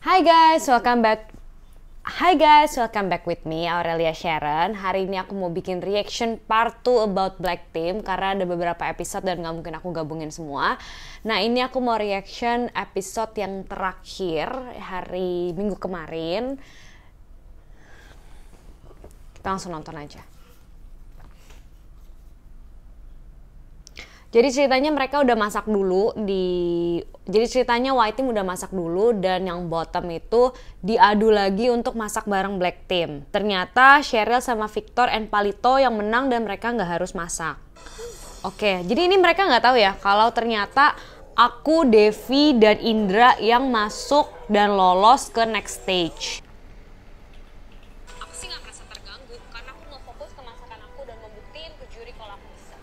Hai guys, welcome back. Hai guys, welcome back with me, Aurelia Sharon. Hari ini aku mau bikin reaction part 2 about Blackpink karena ada beberapa episode dan gak mungkin aku gabungin semua. Nah, ini aku mau reaction episode yang terakhir hari Minggu kemarin. Kita langsung nonton aja. Jadi ceritanya mereka udah masak dulu Jadi ceritanya White Team udah masak dulu dan yang bottom itu diadu lagi untuk masak bareng Black Team. Ternyata Cheryl sama Victor and Palito yang menang dan mereka nggak harus masak. Oke, jadi ini mereka nggak tahu ya kalau ternyata aku, Devi, dan Indra yang masuk dan lolos ke next stage. Aku sih nggak merasa terganggu karena aku mau fokus ke masakan aku dan membuktiin ke juri kalau aku bisa.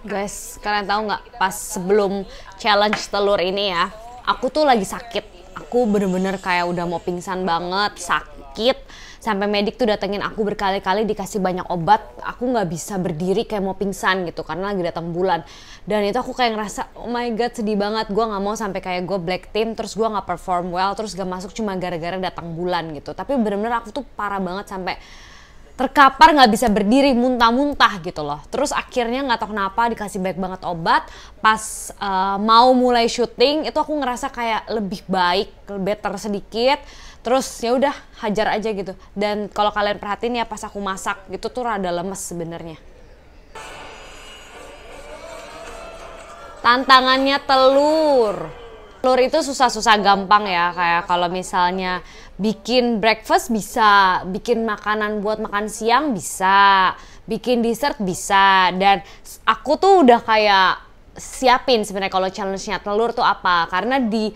Guys, kalian tahu nggak pas sebelum challenge telur ini ya, aku tuh lagi sakit. Aku bener-bener kayak udah mau pingsan banget, sakit. Sampai medik tuh datengin aku berkali-kali dikasih banyak obat. Aku nggak bisa berdiri kayak mau pingsan gitu karena lagi datang bulan. Dan itu aku kayak ngerasa, oh my god sedih banget. Gue nggak mau sampai kayak gue Black Team terus gue nggak perform well terus gak masuk cuma gara-gara datang bulan gitu. Tapi bener-bener aku tuh parah banget sampai terkapar nggak bisa berdiri, muntah-muntah gitu loh. Terus akhirnya nggak tahu kenapa dikasih banyak banget obat. Pas mau mulai syuting itu aku ngerasa kayak lebih baik, better sedikit. Terus ya udah hajar aja gitu. Dan kalau kalian perhatiin ya pas aku masak gitu tuh rada lemes sebenarnya. Tantangannya telur. Telur itu susah-susah gampang ya, kayak kalau misalnya bikin breakfast bisa, bikin makanan buat makan siang bisa, bikin dessert bisa. Dan aku tuh udah kayak siapin sebenarnya kalau challenge-nya telur tuh apa, karena di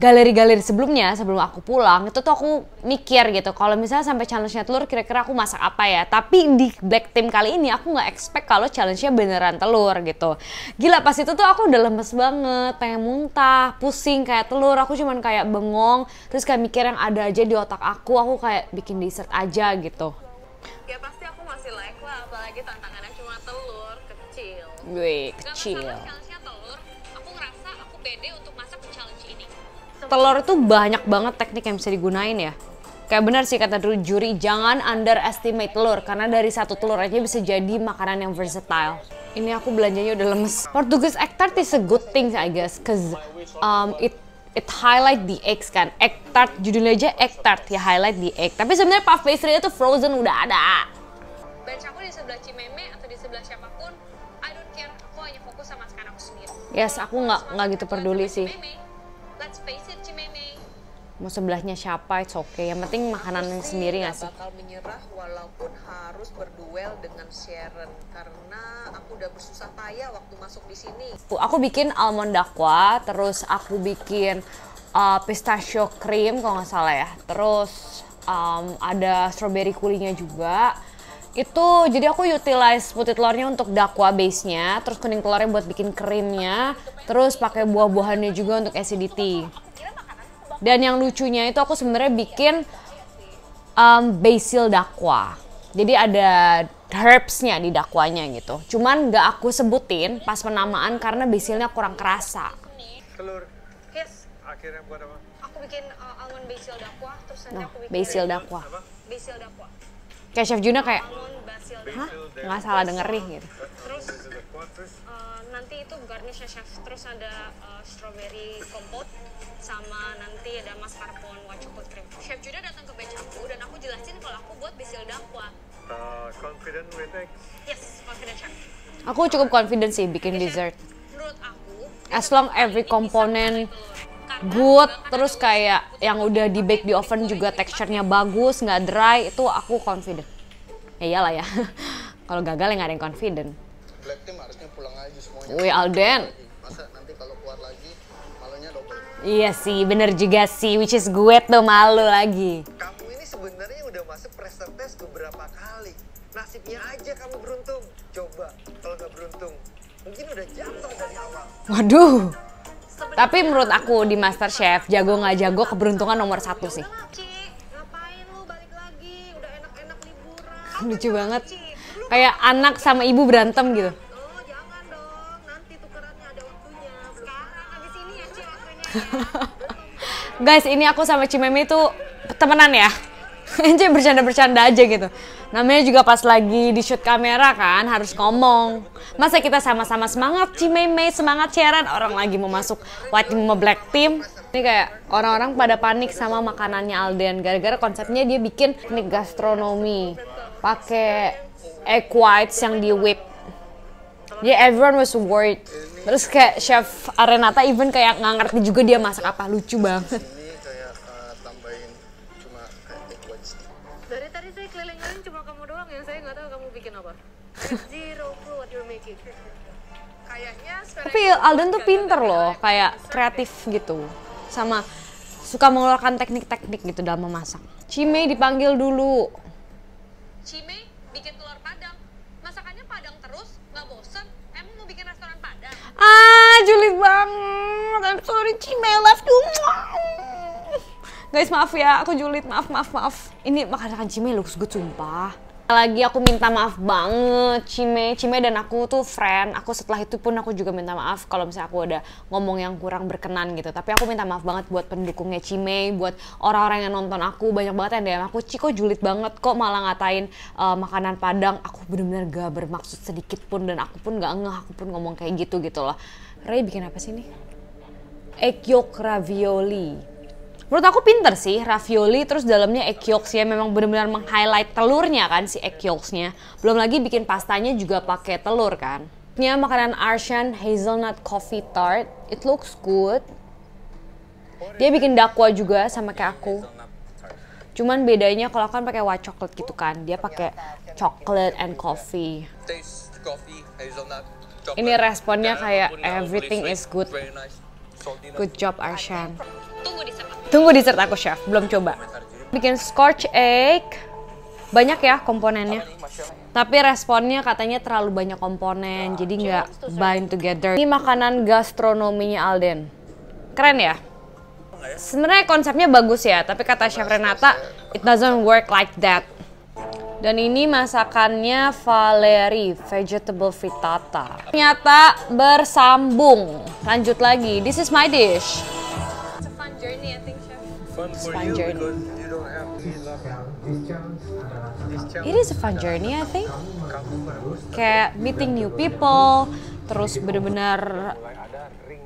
galeri-galeri sebelumnya sebelum aku pulang itu tuh aku mikir gitu kalau misalnya sampai challenge-nya telur kira-kira aku masak apa ya. Tapi di Black Team kali ini aku nggak expect kalau challenge-nya beneran telur gitu. Gila pas itu tuh aku udah lemes banget, pengen muntah, pusing kayak telur. Aku cuman kayak bengong terus kayak mikir yang ada aja di otak aku kayak bikin dessert aja gitu. Ya pasti aku masih like lah, apalagi tantangannya cuma telur kecil. Gue kecil. Gak masalah challenge-nya telur, aku ngerasa aku pede untuk masak challenge ini. Telur itu banyak banget teknik yang bisa digunain ya. Kayak benar sih kata juri, jangan underestimate telur karena dari satu telur aja bisa jadi makanan yang versatile. Ini aku belanjanya udah lemes. Portuguese egg tart is a good thing I guess, cause it highlight the eggs kan. Egg tart judulnya aja egg tart ya, highlight the egg. Tapi sebenarnya puff pastry itu frozen udah ada. Bench aku di sebelah Cimeme atau di sebelah siapapun, I don't care. Aku hanya fokus sama masakan aku sendiri. Yes, aku nggak gitu peduli sih. Let's face it, Cimeme. Mau sebelahnya siapa, it's okay. Yang penting makanannya sendiri nggak sih? Aku bakal menyerah walaupun harus berduel dengan Sharon karena aku udah bersusah payah waktu masuk di sini. Aku bikin almond dakwa, terus aku bikin pistachio cream kalau nggak salah ya. Terus ada strawberry kulinya juga. Itu jadi aku utilize putih telurnya untuk dakwa base-nya, terus kuning telurnya buat bikin krimnya, terus pakai buah-buahannya juga untuk acidity. Dan yang lucunya itu aku sebenarnya bikin basil dakwa. Jadi ada herbs-nya di dakwanya gitu. Cuman nggak aku sebutin pas penamaan karena basilnya kurang kerasa. Telur. Yes, Akhirnya buat apa? aku bikin almond basil dakwa, terus nanti aku bikin Basil dakwa. basil dakwa. Kayak Chef Juna kayak, Almond basil dakwa. hah? Nggak salah denger nih gitu. Terus nanti itu garnishnya chef, terus ada strawberry compote sama nanti ada mascarpone white chocolate cream. Chef Judah datang ke bench aku dan aku jelasin kalau aku buat basil dakwa. Confident with eggs. Yes, confident chef. Aku cukup confident sih bikin dessert. Menurut aku, As long every component good, terus kayak yang udah di bake di oven juga teksturnya bagus, nggak dry, itu aku confident. Ya iyalah ya, kalau gagal ya nggak ada yang confident. Black Team harusnya pulang aja semuanya. Wih Alden. Masa nanti kalau keluar lagi malunya double. Iya sih, bener juga sih, which is gue tuh malu lagi. Kamu ini sebenarnya udah masuk pressure test beberapa kali. Nasibnya aja kamu beruntung. Coba kalau nggak beruntung, mungkin udah jatuh dari awal. Waduh. Tapi menurut aku di MasterChef, jago nggak jago keberuntungan nomor 1 sih. Ci, ngapain lu balik lagi? Udah enak-enak liburan. Lucu banget. Kayak anak sama ibu berantem gitu. Oh, jangan dong. Nanti tukerannya ada waktunya. Sekarang habis ini ya, Ci, waktunya. Guys, ini aku sama Cimeme itu temenan ya. Ini bercanda-bercanda aja gitu. Namanya juga pas lagi di shoot kamera kan harus ngomong. Masa kita sama-sama semangat Cimeme, semangat Sharon, orang lagi mau masuk White Team sama Black Team. Ini kayak orang-orang pada panik sama makanannya Alden gara-gara konsepnya dia bikin teknik gastronomi. Pakai egg whites yang di whip. Jadi everyone was worried. Terus kayak Chef Arenata even kayak nggak ngerti juga dia masak apa, lucu banget. Ini kayak tambahin cuma kayak egg whites. Dari tadi saya keliling-keliling cuma kamu doang yang saya nggak tahu kamu bikin apa. Zero clue what you're making. Kayaknya Tapi Alden tuh pinter loh, kayak kreatif gitu. Sama suka mengeluarkan teknik-teknik gitu dalam memasak. Cime dipanggil dulu. Cime bikin telur Padang. Masakannya Padang terus, nggak bosen. Emang mau bikin restoran Padang? Julid banget. I'm sorry Cime, I love you. Guys, maaf ya, aku julid. Maaf. Ini makan Cime looks good, sumpah. Lagi aku minta maaf banget Cime dan aku tuh friend. Aku setelah itu pun aku juga minta maaf kalau misalnya aku ada ngomong yang kurang berkenan gitu. Tapi aku minta maaf banget buat pendukungnya Cime, buat orang-orang yang nonton aku. Banyak banget yang DM aku, Ciko julid banget kok malah ngatain makanan Padang. Aku bener-bener gak bermaksud sedikit pun dan aku pun gak ngeh, aku pun ngomong kayak gitu loh. Ray bikin apa sih ini? Egg yolk ravioli. Menurut aku pinter sih, ravioli terus dalamnya egg yolks ya, memang benar-benar meng-highlight telurnya kan si egg yolksnya. Belum lagi bikin pastanya juga pakai telur kan. Ini makanan Arshan hazelnut coffee tart, it looks good. Dia bikin dakwa juga sama kayak aku. Cuman bedanya kalau kan pakai white chocolate gitu kan, dia pakai chocolate and coffee. Taste coffee, hazelnut, chocolate. Ini responnya kayak Caramel pun, everything really is sweet, good. very nice. Salty, Good job Arshan. Tunggu di Tunggu dessert aku chef, belum coba. Bikin scorch egg, banyak ya komponennya. Tapi responnya katanya terlalu banyak komponen, jadi nggak bind together. Ini makanan gastronominya Alden. Keren ya? Sebenarnya konsepnya bagus ya, tapi kata Chef Renata, it doesn't work like that. Dan ini masakannya Valerie, vegetable frittata. Ternyata bersambung. Lanjut lagi, this is my dish. It's a fun journey, I think, Chef. Fun for Fun you journey. because you don't have this chance. It is a fun journey, I think. Kayak meeting new people, terus bener-bener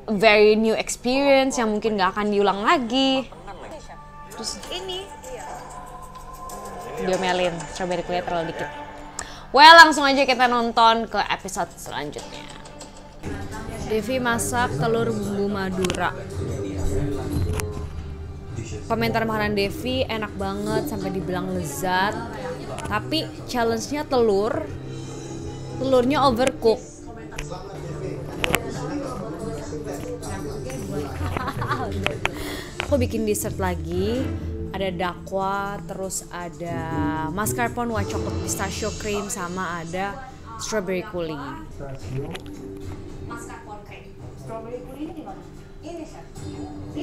very new experience yang mungkin gak akan diulang lagi. Terus Ini, diomelin, strawberry kuliah terlalu dikit. Well, langsung aja kita nonton ke episode selanjutnya. Devi masak telur bumbu Madura. Komentar makanan Devi enak banget sampai dibilang lezat. Tapi challenge-nya telurnya overcook. Aku bikin dessert lagi. Ada dakwa, terus ada mascarpone white chocolate pistachio cream, sama ada strawberry coulis.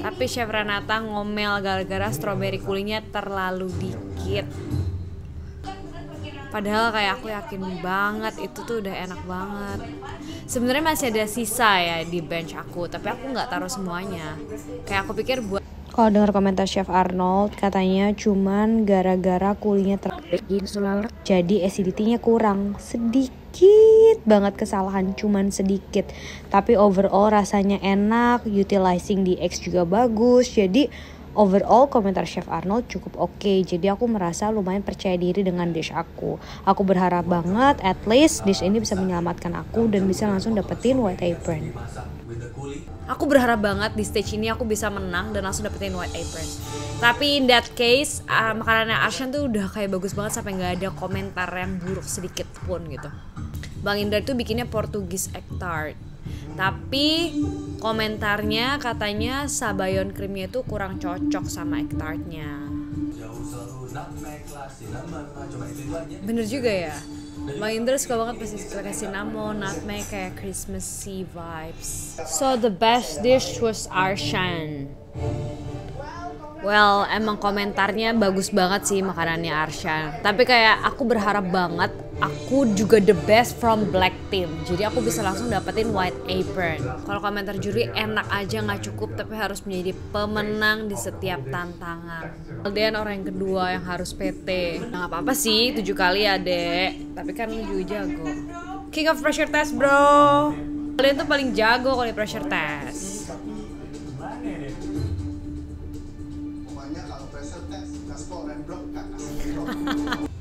Tapi Chef Renata ngomel gara-gara strawberry coulisnya terlalu dikit. Padahal kayak aku yakin banget itu tuh udah enak banget. Sebenarnya masih ada sisa ya di bench aku, tapi aku nggak taruh semuanya. Kayak aku pikir buat. Kalau dengar komentar Chef Arnold, katanya cuman gara-gara kulinya jadi acidity-nya kurang. Sedikit banget kesalahan, cuman sedikit. Tapi overall rasanya enak, utilizing the eggs juga bagus. Jadi overall komentar Chef Arnold cukup oke. Jadi aku merasa lumayan percaya diri dengan dish aku. Aku berharap banget at least dish ini bisa menyelamatkan aku dan bisa langsung dapetin white apron. Aku berharap banget di stage ini aku bisa menang dan langsung dapetin white apron. Tapi in that case, makanannya Arshan tuh udah kayak bagus banget sampai nggak ada komentar yang buruk sedikit pun gitu. Bang Indra tuh bikinnya Portugese egg tart. Tapi komentarnya katanya sabayon creamnya itu kurang cocok sama egg tartnya. Bener juga ya. Bang Indra suka banget pasti pakai cinnamon, nutmeg, kayak Christmassy vibes. So the best dish was Arshan. Well, emang komentarnya bagus banget sih makanannya Arshan. Tapi kayak aku berharap banget aku juga the best from black team, jadi aku bisa langsung dapetin white apron. Kalau komentar juri enak aja nggak cukup, tapi harus menjadi pemenang di setiap tantangan. Alden orang yang kedua yang harus PT. Nah, nggak apa-apa sih 7 kali ya dek, tapi kan lu juga jago. King of pressure test bro. Alden tuh paling jago kalau di pressure test.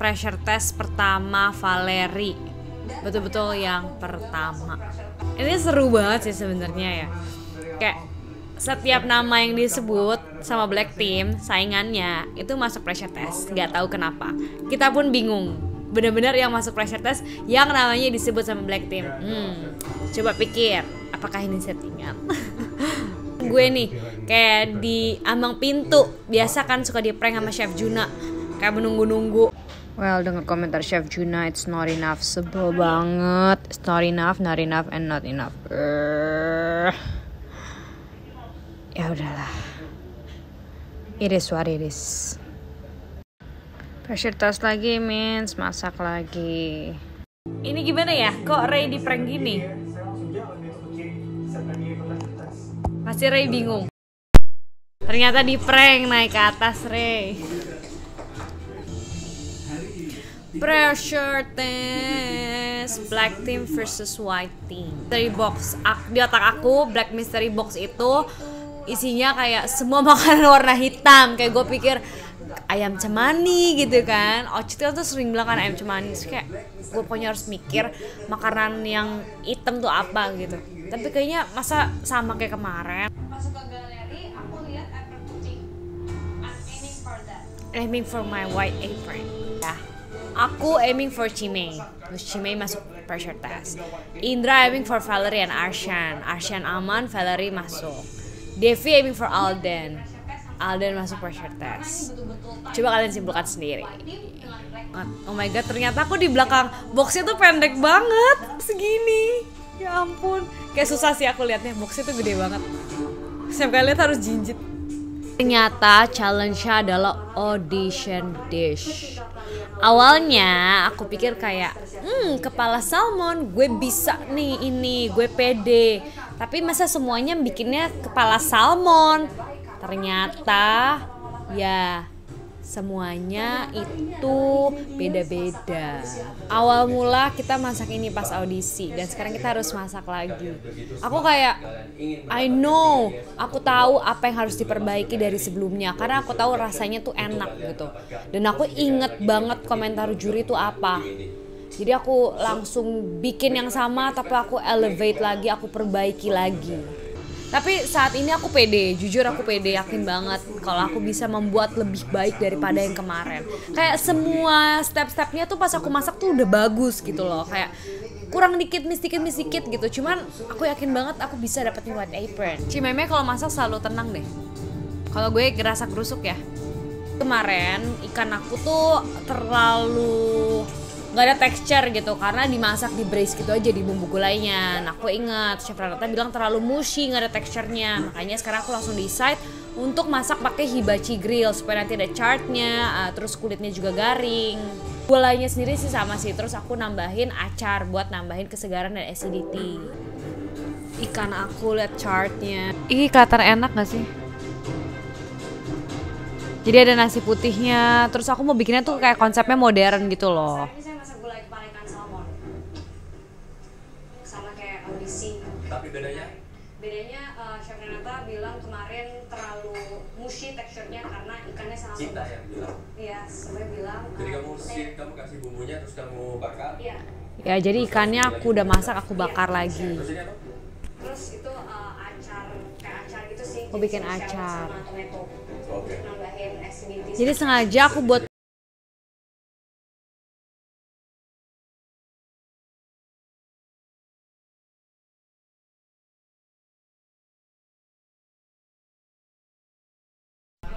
Pressure test pertama Valerie, betul-betul yang pertama. Ini seru banget sih sebenarnya ya. Kayak setiap nama yang disebut sama black team saingannya itu masuk pressure test. Gak tahu kenapa. Kita pun bingung. Benar-benar yang masuk pressure test yang namanya disebut sama black team. Coba pikir, apakah ini settingan? Gue nih kayak di ambang pintu, biasa kan suka di prank sama Chef Juna, kayak menunggu-nunggu. Well, dengan komentar Chef Juna, it's not enough, sebel banget. It's not enough, and not enough. Ya udahlah, it is what it is. Pressure test lagi means masak lagi. Ini gimana ya? Kok Ray di prank gini? Pasti Ray bingung. Ternyata di prank naik ke atas Ray. Pressure test black team versus white team. Mystery box di otak aku, black mystery box itu isinya kayak semua makanan warna hitam. Kayak gue pikir ayam cemani gitu kan. Ocit tuh sering bilang kan ayam cemani. Terus kayak gue pokoknya harus mikir makanan yang hitam tuh apa gitu. Tapi kayaknya masa sama kayak kemarin. Masuk ke galeri, aku lihat apron putih. I'm aiming for that. Aiming for my white apron. Ya. Aku aiming for Chimay. Terus Chimay masuk pressure test. Indra aiming for Valerie and Arshan. Arshan aman, Valerie masuk. Devi aiming for Alden. Alden masuk pressure test. Coba kalian simpulkan sendiri. Oh my god, ternyata aku di belakang boxnya tuh pendek banget. Segini. Ya ampun. Kayak susah sih aku liatnya. Boxnya tuh gede banget. Setiap kali lihat harus jinjit. Ternyata challenge-nya adalah audition dish. Awalnya aku pikir kayak kepala salmon, gue bisa nih ini, gue pede. Tapi masa semuanya bikinnya kepala salmon? Ternyata ya semuanya itu beda-beda. Awal mula kita masak ini pas audisi dan sekarang kita harus masak lagi. Aku kayak I know, aku tahu apa yang harus diperbaiki dari sebelumnya karena aku tahu rasanya tuh enak gitu. Dan aku inget banget komentar juri itu apa. Jadi aku langsung bikin yang sama tapi aku elevate lagi, aku perbaiki lagi. Tapi saat ini aku pede, jujur aku pede, yakin banget kalau aku bisa membuat lebih baik daripada yang kemarin. Kayak semua step-stepnya tuh pas aku masak tuh udah bagus gitu loh. Kayak kurang dikit, sedikit gitu. Cuman aku yakin banget aku bisa dapetin white apron. Cimeme kalau masak selalu tenang deh. Kalau gue gerasa gerusuk ya. Kemarin ikan aku tuh terlalu nggak ada texture gitu karena dimasak di braise gitu aja di bumbu gulainya. Nah aku ingat Chef Renata bilang terlalu mushy, nggak ada texturenya. Makanya sekarang aku langsung decide untuk masak pakai hibachi grill supaya nanti ada chartnya, terus kulitnya juga garing. Gulainya sendiri sih sama sih, terus aku nambahin acar buat nambahin kesegaran dan acidity. Ikan aku lihat chartnya, ih kelihatan enak gak sih? Jadi ada nasi putihnya, terus aku mau bikinnya tuh kayak konsepnya modern gitu loh. Bedanya Chef Renata bilang kemarin terlalu mushy teksturnya karena ikannya sangat Cinta yang bilang. Iya, sampai bilang. Jadi kamu kasih bumbunya terus kamu bakar. Iya. Ya jadi ikannya aku udah masak aku bakar lagi. Terus itu acar kayak acar gitu sih. Aku bikin acar. Sama tomato. Oke. Nambahin acidity. Jadi sengaja aku buat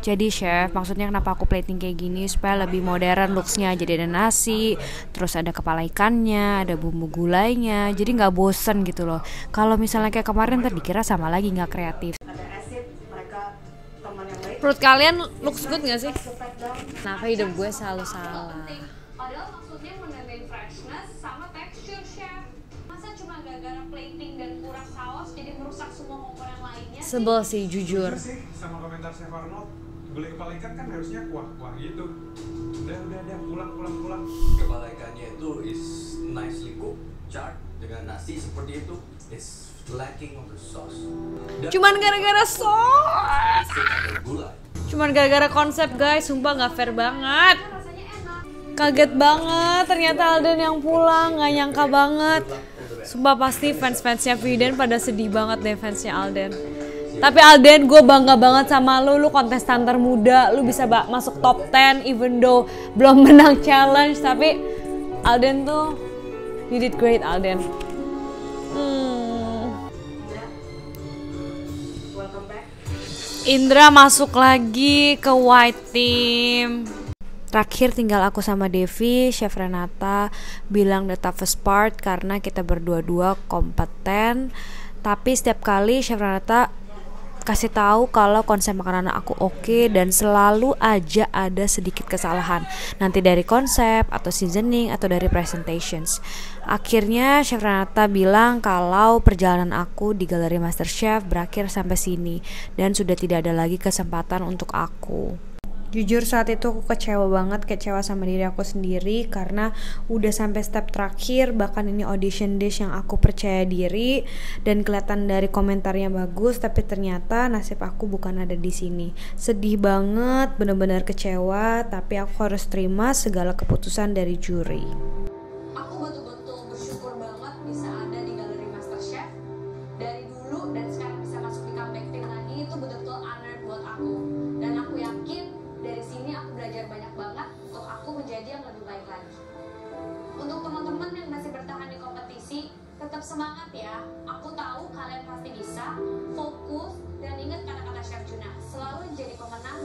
Jadi chef, maksudnya kenapa aku plating kayak gini supaya lebih modern looksnya. Jadi ada nasi, terus ada kepala ikannya, ada bumbu gulainya. Jadi nggak bosen gitu loh. Kalau misalnya kayak kemarin tadi dikira sama lagi nggak kreatif. Menurut kalian looks good nggak sih? Kenapa hidup gue selalu salah? Padahal maksudnya menambah freshness sebel sih jujur. Sih sama komentar Chef Arnold, gulai kepala ikan kan harusnya kuah-kuah gitu. Udah pulang. Kepala ikannya itu is nicely cooked, charred dengan nasi seperti itu. It's lacking of the sauce. Cuman gara-gara sauce. Ada gula. Cuman gara-gara konsep guys, sumpah nggak fair banget. Kaget banget, ternyata Alden yang pulang, nggak nyangka banget. Sumpah pasti fans-fansnya Viden pada sedih banget deh fansnya Alden. Tapi Alden, gue bangga banget sama lu kontestan termuda, lu bisa masuk top 10 even though belum menang challenge, tapi Alden tuh, you did great Alden. Indra masuk lagi ke white team. Terakhir tinggal aku sama Devi. Chef Renata bilang the toughest part karena kita berdua-dua kompeten. Tapi setiap kali Chef Renata kasih tahu kalau konsep makanan aku oke, dan selalu aja ada sedikit kesalahan. Nanti dari konsep atau seasoning atau dari presentations. Akhirnya Chef Renata bilang kalau perjalanan aku di Galeri MasterChef berakhir sampai sini dan sudah tidak ada lagi kesempatan untuk aku. Jujur saat itu aku kecewa sama diri aku sendiri karena udah sampai step terakhir, bahkan ini audition dish yang aku percaya diri dan kelihatan dari komentarnya bagus, tapi ternyata nasib aku bukan ada di sini. Sedih banget, benar-benar kecewa, tapi aku harus terima segala keputusan dari juri. Aku betul-betul bersyukur banget bisa ada di Galeri MasterChef. Dari dulu dan sekarang bisa masuk di comeback team lagi, itu betul-betul honor buat aku. Dan aku yakin dari sini aku belajar banyak banget untuk aku menjadi yang lebih baik lagi. Untuk teman-teman yang masih bertahan di kompetisi, tetap semangat ya. Aku tahu kalian pasti bisa, fokus, dan ingat kata-kata Chef Juna, selalu jadi pemenang